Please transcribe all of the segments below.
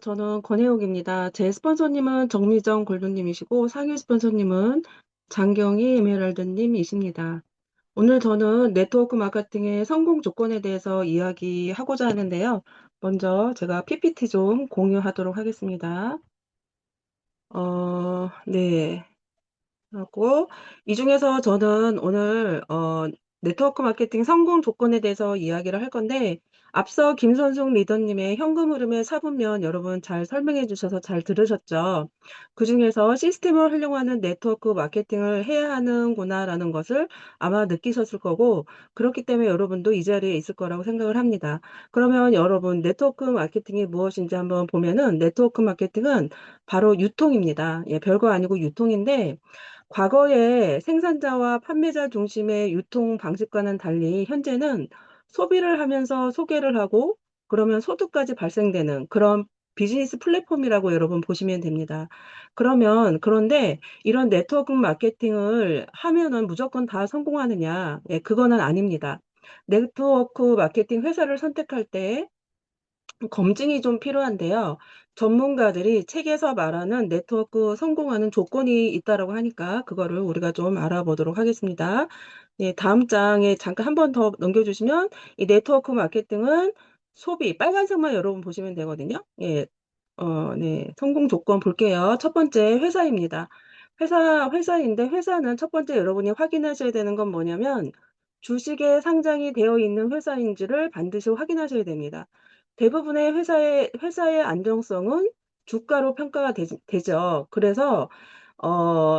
저는 권혜옥입니다. 제 스폰서님은 정미정 골드님이시고 상위 스폰서님은 장경희 에메랄드님이십니다. 오늘 저는 네트워크 마케팅의 성공 조건에 대해서 이야기하고자 하는데요. 먼저 제가 PPT 좀 공유하도록 하겠습니다. 네. 하고 이 중에서 저는 오늘 네트워크 마케팅 성공 조건에 대해서 이야기를 할 건데 앞서 김선숙 리더님의 현금 흐름의 사분면 여러분 잘 설명해 주셔서 잘 들으셨죠? 그중에서 시스템을 활용하는 네트워크 마케팅을 해야 하는구나라는 것을 아마 느끼셨을 거고 그렇기 때문에 여러분도 이 자리에 있을 거라고 생각을 합니다. 그러면 여러분 네트워크 마케팅이 무엇인지 한번 보면은 네트워크 마케팅은 바로 유통입니다. 예, 별거 아니고 유통인데 과거에 생산자와 판매자 중심의 유통 방식과는 달리 현재는 소비를 하면서 소개를 하고 그러면 소득까지 발생되는 그런 비즈니스 플랫폼이라고 여러분 보시면 됩니다. 그런데 이런 네트워크 마케팅을 하면은 무조건 다 성공하느냐? 예, 그거는 아닙니다. 네트워크 마케팅 회사를 선택할 때 검증이 좀 필요한데요. 전문가들이 책에서 말하는 네트워크 성공하는 조건이 있다라고 하니까 그거를 우리가 좀 알아보도록 하겠습니다. 네, 다음 장에 잠깐 한 번 더 넘겨주시면 이 네트워크 마케팅은 소비, 빨간색만 여러분 보시면 되거든요. 예, 네, 성공 조건 볼게요. 첫 번째 회사입니다. 회사인데 회사는 첫 번째 여러분이 확인하셔야 되는 건 뭐냐면 주식에 상장이 되어 있는 회사인지를 반드시 확인하셔야 됩니다. 대부분의 회사의 안정성은 주가로 평가가 되죠. 그래서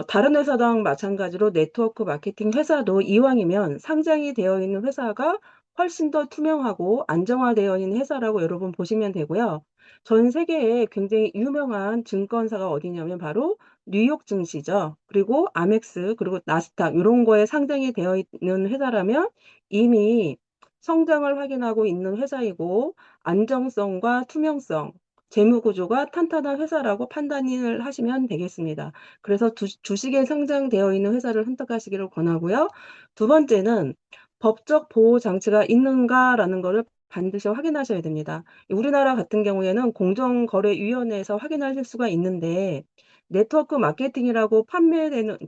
다른 회사랑 마찬가지로 네트워크 마케팅 회사도 이왕이면 상장이 되어 있는 회사가 훨씬 더 투명하고 안정화되어 있는 회사라고 여러분 보시면 되고요. 전 세계에 굉장히 유명한 증권사가 어디냐면 바로 뉴욕 증시죠. 그리고 아멕스, 그리고 나스닥 이런 거에 상장이 되어 있는 회사라면 이미 성장을 확인하고 있는 회사이고 안정성과 투명성, 재무 구조가 탄탄한 회사라고 판단을 하시면 되겠습니다. 그래서 주식에 상장되어 있는 회사를 선택하시기를 권하고요. 두 번째는 법적 보호 장치가 있는가라는 것을 반드시 확인하셔야 됩니다. 우리나라 같은 경우에는 공정거래위원회에서 확인하실 수가 있는데 네트워크 마케팅이라고 판매되는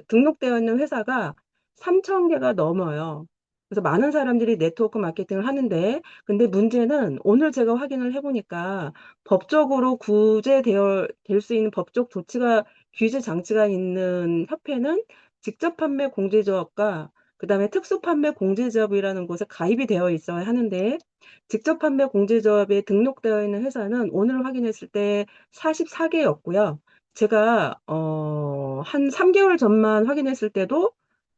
등록되어 있는 회사가 3천 개가 넘어요. 그래서 많은 사람들이 네트워크 마케팅을 하는데 근데 문제는 오늘 제가 확인을 해보니까 법적으로 구제되어 될 수 있는 법적 조치가 규제 장치가 있는 협회는 직접 판매 공제조합과 그다음에 특수 판매 공제조합이라는 곳에 가입이 되어 있어야 하는데 직접 판매 공제조합에 등록되어 있는 회사는 오늘 확인했을 때 44개였고요. 제가 한 3개월 전만 확인했을 때도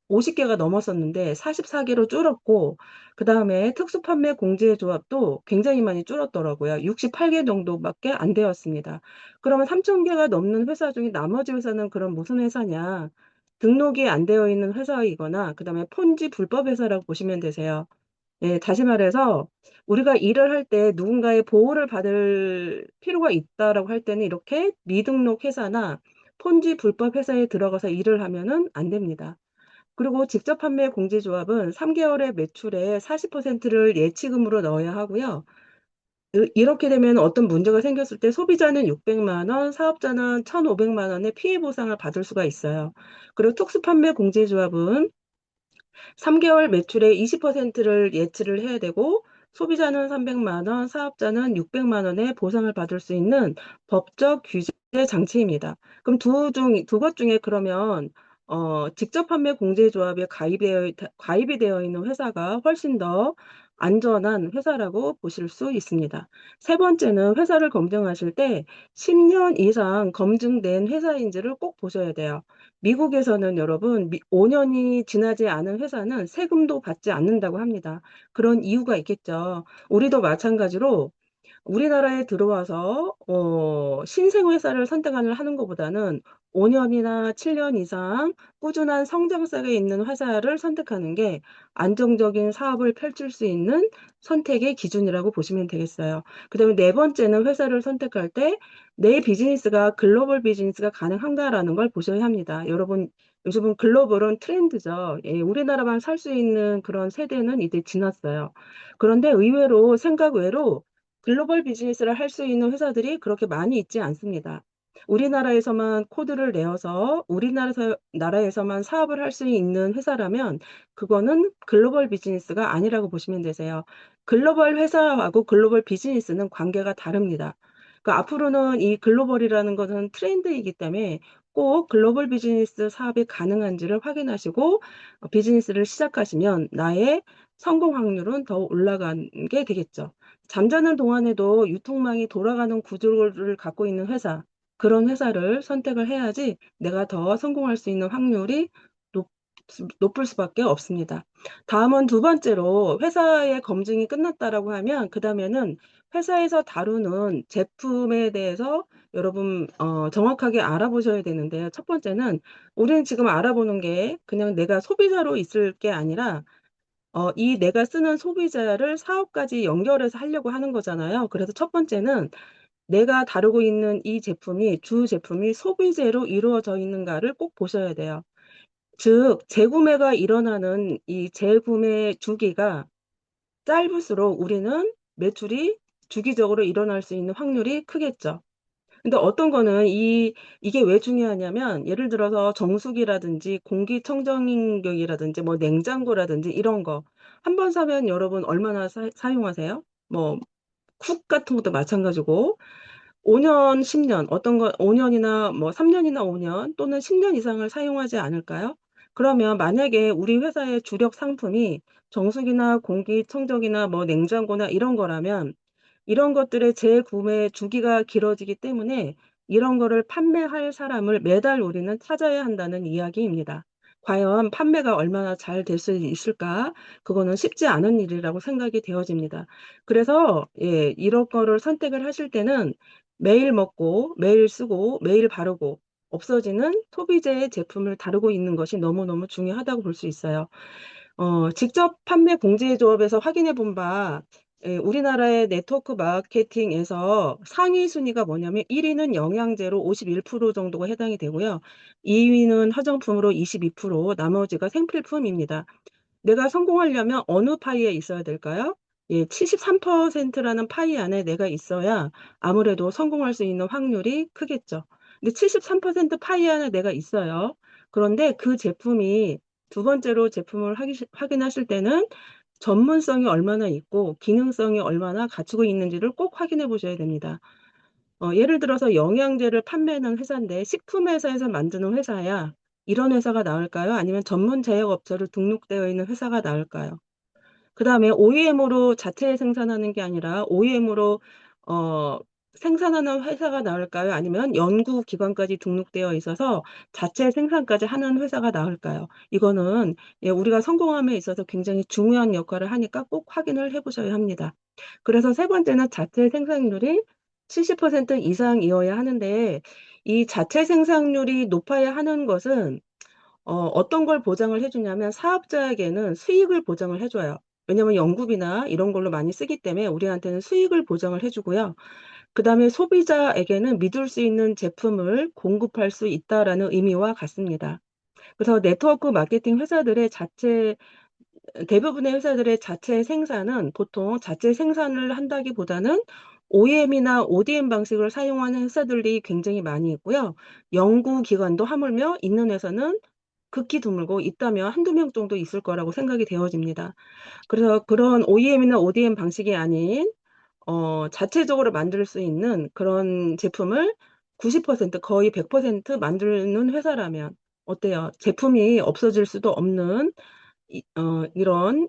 50개가 넘었었는데 44개로 줄었고 그다음에 특수 판매 공제조합도 굉장히 많이 줄었더라고요. 68개 정도밖에 안 되었습니다. 그러면 3,000개가 넘는 회사 중에 나머지 회사는 그럼 무슨 회사냐? 등록이 안 되어 있는 회사이거나 그다음에 폰지 불법 회사라고 보시면 되세요. 예, 다시 말해서 우리가 일을 할 때 누군가의 보호를 받을 필요가 있다라고 할 때는 이렇게 미등록 회사나 폰지 불법 회사에 들어가서 일을 하면은 안 됩니다. 그리고 직접 판매 공제조합은 3개월의 매출의 40%를 예치금으로 넣어야 하고요. 이렇게 되면 어떤 문제가 생겼을 때 소비자는 600만 원, 사업자는 1,500만 원의 피해 보상을 받을 수가 있어요. 그리고 특수 판매 공제조합은 3개월 매출의 20%를 예치를 해야 되고 소비자는 300만 원, 사업자는 600만 원의 보상을 받을 수 있는 법적 규제 장치입니다. 그럼 두 것 중에 그러면 직접 판매 공제조합에 가입이 되어 있는 회사가 훨씬 더 안전한 회사라고 보실 수 있습니다. 세 번째는 회사를 검증하실 때 10년 이상 검증된 회사인지를 꼭 보셔야 돼요. 미국에서는 여러분 5년이 지나지 않은 회사는 세금도 받지 않는다고 합니다. 그런 이유가 있겠죠. 우리도 마찬가지로 우리나라에 들어와서 신생 회사를 하는 것보다는 5년이나 7년 이상 꾸준한 성장성에 있는 회사를 선택하는 게 안정적인 사업을 펼칠 수 있는 선택의 기준이라고 보시면 되겠어요. 그다음에 네 번째는 회사를 선택할 때 내 비즈니스가 글로벌 비즈니스가 가능한가라는 걸 보셔야 합니다. 여러분 요즘은 글로벌은 트렌드죠. 예, 우리나라만 살 수 있는 그런 세대는 이제 지났어요. 그런데 의외로 생각 외로 글로벌 비즈니스를 할 수 있는 회사들이 그렇게 많이 있지 않습니다. 우리나라에서만 코드를 내어서 나라에서만 사업을 할 수 있는 회사라면 그거는 글로벌 비즈니스가 아니라고 보시면 되세요. 글로벌 회사하고 글로벌 비즈니스는 관계가 다릅니다. 그러니까 앞으로는 이 글로벌이라는 것은 트렌드이기 때문에 꼭 글로벌 비즈니스 사업이 가능한지를 확인하시고 비즈니스를 시작하시면 나의 성공 확률은 더 올라가게 되겠죠. 잠자는 동안에도 유통망이 돌아가는 구조를 갖고 있는 회사, 그런 회사를 선택을 해야지 내가 더 성공할 수 있는 확률이 높, 높을 수밖에 없습니다. 다음은 두 번째로 회사의 검증이 끝났다라고 하면 그 다음에는 회사에서 다루는 제품에 대해서 여러분 정확하게 알아보셔야 되는데요. 첫 번째는 우리는 지금 알아보는 게 그냥 내가 소비자로 있을 게 아니라 이 내가 쓰는 소비자를 사업까지 연결해서 하려고 하는 거잖아요. 그래서 첫 번째는 내가 다루고 있는 이 제품이, 주 제품이 소비재로 이루어져 있는가를 꼭 보셔야 돼요. 즉, 재구매가 일어나는 이 재구매 주기가 짧을수록 우리는 매출이 주기적으로 일어날 수 있는 확률이 크겠죠. 근데 어떤 거는 이게 왜 중요하냐면, 예를 들어서 정수기라든지 공기청정기라든지 뭐 냉장고라든지 이런 거. 한 번 사면 여러분 얼마나 사용하세요? 뭐, 쿡 같은 것도 마찬가지고, 5년, 10년, 어떤 거 5년이나 뭐 3년이나 5년 또는 10년 이상을 사용하지 않을까요? 그러면 만약에 우리 회사의 주력 상품이 정수기나 공기청정기나 뭐 냉장고나 이런 거라면 이런 것들의 재구매 주기가 길어지기 때문에 이런 거를 판매할 사람을 매달 우리는 찾아야 한다는 이야기입니다. 과연 판매가 얼마나 잘 될 수 있을까? 그거는 쉽지 않은 일이라고 생각이 되어집니다. 그래서 예, 이런 거를 선택을 하실 때는 매일 먹고 매일 쓰고 매일 바르고 없어지는 소비재의 제품을 다루고 있는 것이 너무너무 중요하다고 볼 수 있어요. 직접 판매 공제조합에서 확인해 본 바, 예, 우리나라의 네트워크 마케팅에서 상위 순위가 뭐냐면 1위는 영양제로 51% 정도가 해당이 되고요. 2위는 화장품으로 22%, 나머지가 생필품입니다. 내가 성공하려면 어느 파이에 있어야 될까요? 예, 73%라는 파이 안에 내가 있어야 아무래도 성공할 수 있는 확률이 크겠죠. 근데 73% 파이 안에 내가 있어요. 그런데 그 제품이 두 번째로 제품을 확인하실 때는 전문성이 얼마나 있고 기능성이 얼마나 갖추고 있는지를 꼭 확인해 보셔야 됩니다. 예를 들어서 영양제를 판매하는 회사인데 식품회사에서 만드는 회사야. 이런 회사가 나을까요? 아니면 전문 제약업체로 등록되어 있는 회사가 나을까요? 그다음에 OEM으로 자체 생산하는 게 아니라 OEM으로 생산하는 회사가 나을까요? 아니면 연구기관까지 등록되어 있어서 자체 생산까지 하는 회사가 나을까요? 이거는 예, 우리가 성공함에 있어서 굉장히 중요한 역할을 하니까 꼭 확인을 해보셔야 합니다. 그래서 세 번째는 자체 생산률이 70% 이상이어야 하는데 이 자체 생산률이 높아야 하는 것은 어떤 걸 보장을 해주냐면 사업자에게는 수익을 보장을 해줘요. 왜냐하면 연구비나 이런 걸로 많이 쓰기 때문에 우리한테는 수익을 보장을 해주고요. 그 다음에 소비자에게는 믿을 수 있는 제품을 공급할 수 있다라는 의미와 같습니다. 그래서 네트워크 마케팅 회사들의 대부분의 회사들의 자체 생산은 보통 자체 생산을 한다기보다는 OEM이나 ODM 방식을 사용하는 회사들이 굉장히 많이 있고요. 연구기관도 하물며 있는 회사는 극히 드물고 있다면 한두 명 정도 있을 거라고 생각이 되어집니다. 그래서 그런 OEM이나 ODM 방식이 아닌 자체적으로 만들 수 있는 그런 제품을 90% 거의 100% 만드는 회사라면 어때요? 제품이 없어질 수도 없는 이런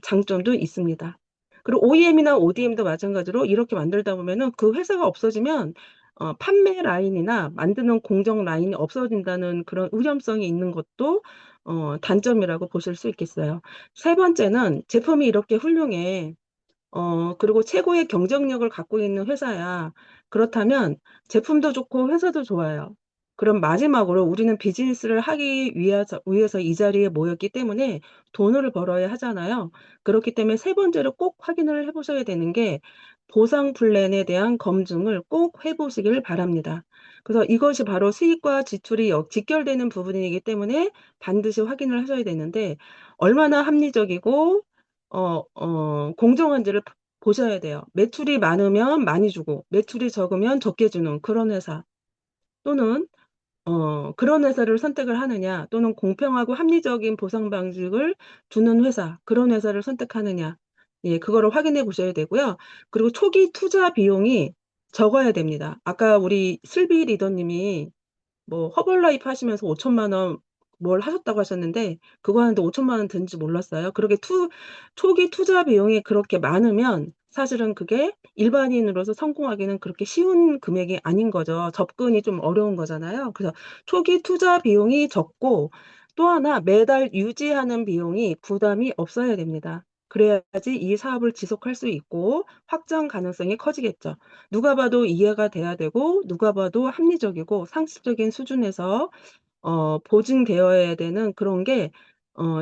장점도 있습니다. 그리고 OEM이나 ODM도 마찬가지로 이렇게 만들다 보면은 그 회사가 없어지면 판매 라인이나 만드는 공정 라인이 없어진다는 그런 위험성이 있는 것도 단점이라고 보실 수 있겠어요. 세 번째는 제품이 이렇게 훌륭해. 그리고 최고의 경쟁력을 갖고 있는 회사야. 그렇다면 제품도 좋고 회사도 좋아요. 그럼 마지막으로 우리는 비즈니스를 하기 위해서 이 자리에 모였기 때문에 돈을 벌어야 하잖아요. 그렇기 때문에 세 번째로 꼭 확인을 해보셔야 되는 게 보상 플랜에 대한 검증을 꼭 해보시길 바랍니다. 그래서 이것이 바로 수익과 지출이 직결되는 부분이기 때문에 반드시 확인을 하셔야 되는데 얼마나 합리적이고 공정한지를 보셔야 돼요. 매출이 많으면 많이 주고, 매출이 적으면 적게 주는 그런 회사, 또는 그런 회사를 선택을 하느냐, 또는 공평하고 합리적인 보상 방식을 주는 회사, 그런 회사를 선택하느냐, 예, 그거를 확인해 보셔야 되고요. 그리고 초기 투자 비용이 적어야 됩니다. 아까 우리 슬비 리더님이 뭐 허벌라이프 하시면서 5천만 원 뭘 하셨다고 하셨는데 그거 하는데 5천만 원 드는지 몰랐어요. 그렇게 초기 투자 비용이 그렇게 많으면 사실은 그게 일반인으로서 성공하기는 그렇게 쉬운 금액이 아닌 거죠. 접근이 좀 어려운 거잖아요. 그래서 초기 투자 비용이 적고 또 하나 매달 유지하는 비용이 부담이 없어야 됩니다. 그래야지 이 사업을 지속할 수 있고 확장 가능성이 커지겠죠. 누가 봐도 이해가 돼야 되고 누가 봐도 합리적이고 상식적인 수준에서 보증되어야 되는 그런 게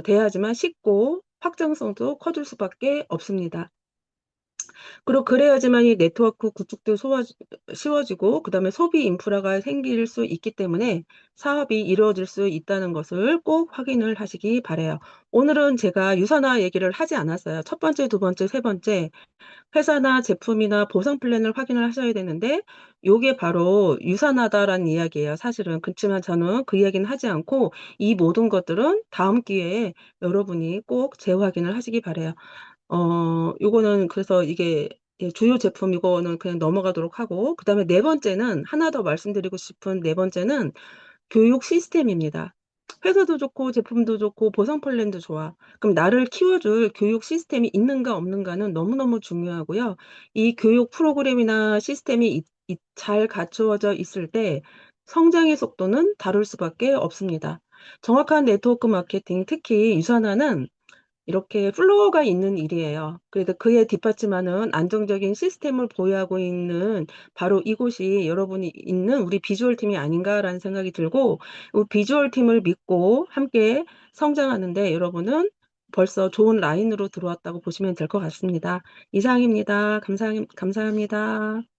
돼야지만 쉽고 확장성도 커질 수밖에 없습니다. 그리고 그래야지만 이 네트워크 구축도 쉬워지고 그다음에 소비 인프라가 생길 수 있기 때문에 사업이 이루어질 수 있다는 것을 꼭 확인을 하시기 바래요. 오늘은 제가 유선화 얘기를 하지 않았어요. 첫 번째, 두 번째, 세 번째 회사나 제품이나 보상 플랜을 확인을 하셔야 되는데 요게 바로 유산하다라는 이야기예요. 사실은. 그렇지만 저는 그 이야기는 하지 않고 이 모든 것들은 다음 기회에 여러분이 꼭 재확인을 하시기 바래요. 요거는 그래서 이게 예, 주요 제품 이거는 그냥 넘어가도록 하고 그다음에 네 번째는 하나 더 말씀드리고 싶은 네 번째는 교육 시스템입니다. 회사도 좋고 제품도 좋고 보상 플랜도 좋아. 그럼 나를 키워줄 교육 시스템이 있는가 없는가는 너무너무 중요하고요. 이 교육 프로그램이나 시스템이 잘 갖추어져 있을 때 성장의 속도는 다를 수밖에 없습니다. 정확한 네트워크 마케팅, 특히 유산화는 이렇게 플로어가 있는 일이에요. 그래서 그에 뒷받침하는 안정적인 시스템을 보유하고 있는 바로 이곳이 여러분이 있는 우리 비주얼 팀이 아닌가라는 생각이 들고, 이 비주얼 팀을 믿고 함께 성장하는데 여러분은 벌써 좋은 라인으로 들어왔다고 보시면 될 것 같습니다. 이상입니다. 감사합니다.